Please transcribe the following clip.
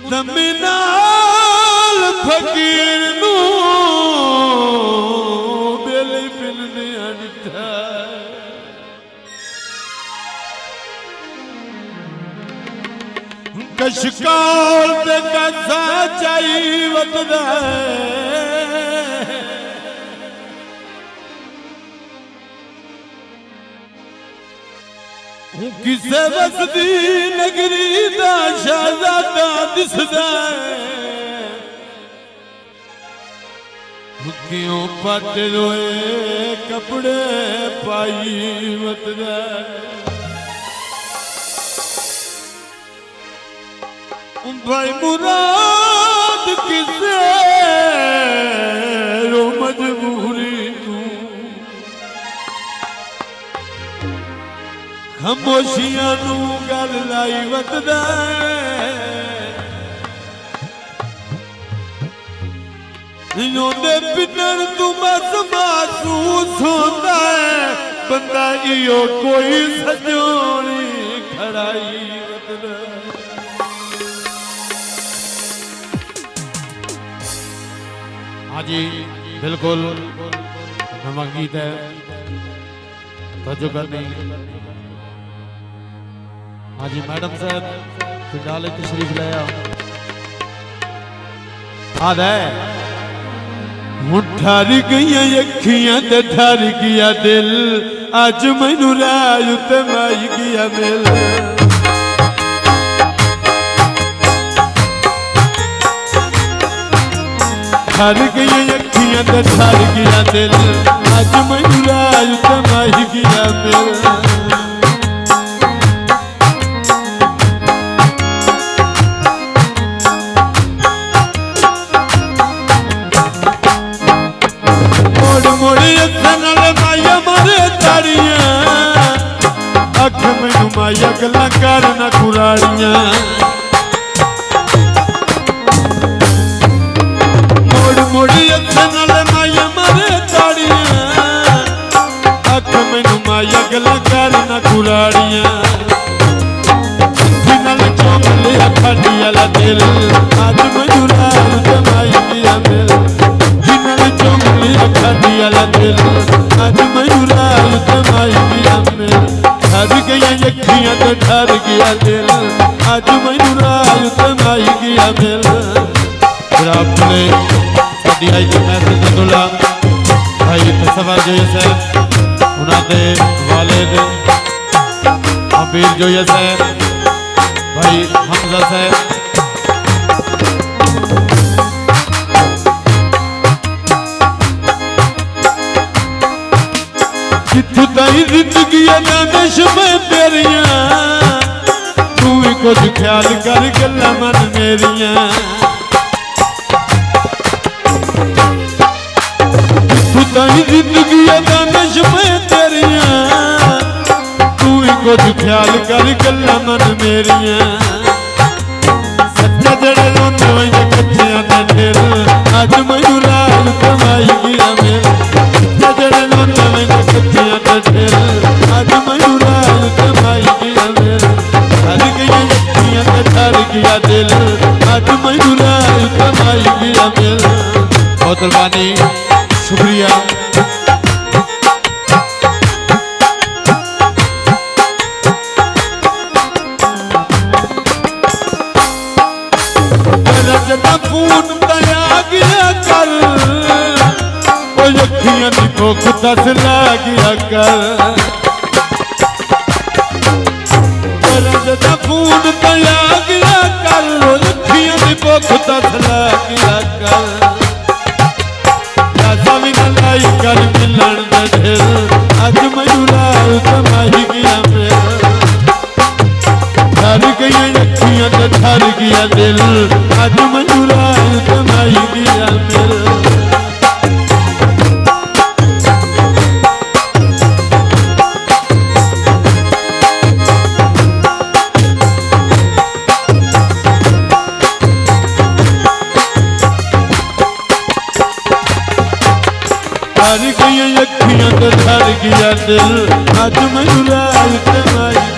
दमिनाल फकीर नू बेले पिलने अनिठा कशकाल ते कसा चाई वतदा किसे वसदी नगरी दा शहजादा दिसदा क्यों पट रोए कपड़े पाई वतदा भाई मुराद किसे रो मजबूरी तू खामोशियां नू गल लाई वतदा योंदे पिटण तू बस महसूस होंदा है बंदा इहो कोई सजोनी खड़ाई वतदा हाँ जी बिल्कुल नमक गीत है तवज्जो करनी। हाँ जी मैडम साहब पिंडाले तशरीफ लाया आद है ठर गई अखियां ते ठर गया दिल अज मैनू राज ते माई गया मिल ठर गई अखियां ते ठर गया दिल अज मैनू राज ते माई गया मिल माया गल्ला कर न कुराड़ियां मोड़ मोड़ी अख नाल माया मारे ताड़ियां अख मैनू माया गल्ला कर न कुराड़ियां नाल चौंक लिया खाड़ी वाला दिल अज मैनू राज ते माई गया मिल नाल चौंक लिया खाड़ी वाला दिल अज मैनू राज ते माई गया मिल ठर गई अखियां तो ठर गया दिल अज मैनू राज ते माई गया मिल। फिर आपने साडी आई जी महफिल दुल्हा भाई तसव्वुर जोया साहब उन्होंने वालिद अमीर जोया साहब भाई हमजा साहब जितू ताई जिंदगी दानिश में तेरियां तू ही कुछ ख्याल कर गल्लां मन मेरियां जितू ताई जिंदगी दानिश में तेरियां तू ही कुछ ख्याल कर गल्लां मन मेरियां सच्चा जड़े रोंदे होए कच्चियां दा दिल अज मैनू राज ते माई गया मिल जड़े रोंदे होए कच्चियां दा दिल अज मैनू राज ते माई गया मिल ठर गई अखियां ते ठर गया दिल अज मैनू राज ते माई गया मिल। बहुत कुर्बानी शुक्रिया। खून दया गया कर अखियां दी भुख दस ला गया कर खून दया गया कर अखियां दी भुख दस ला गया कर ऐसा भी न लाई कर मिलन दे दिल अज मैनू राज ते माई गया मिल ठर गई अखियां ते ठर गया दिल अज मैनू राज ते माई गया मिल। हार गई अखियां तो डर गया दिल अज मैनू लाल ते माई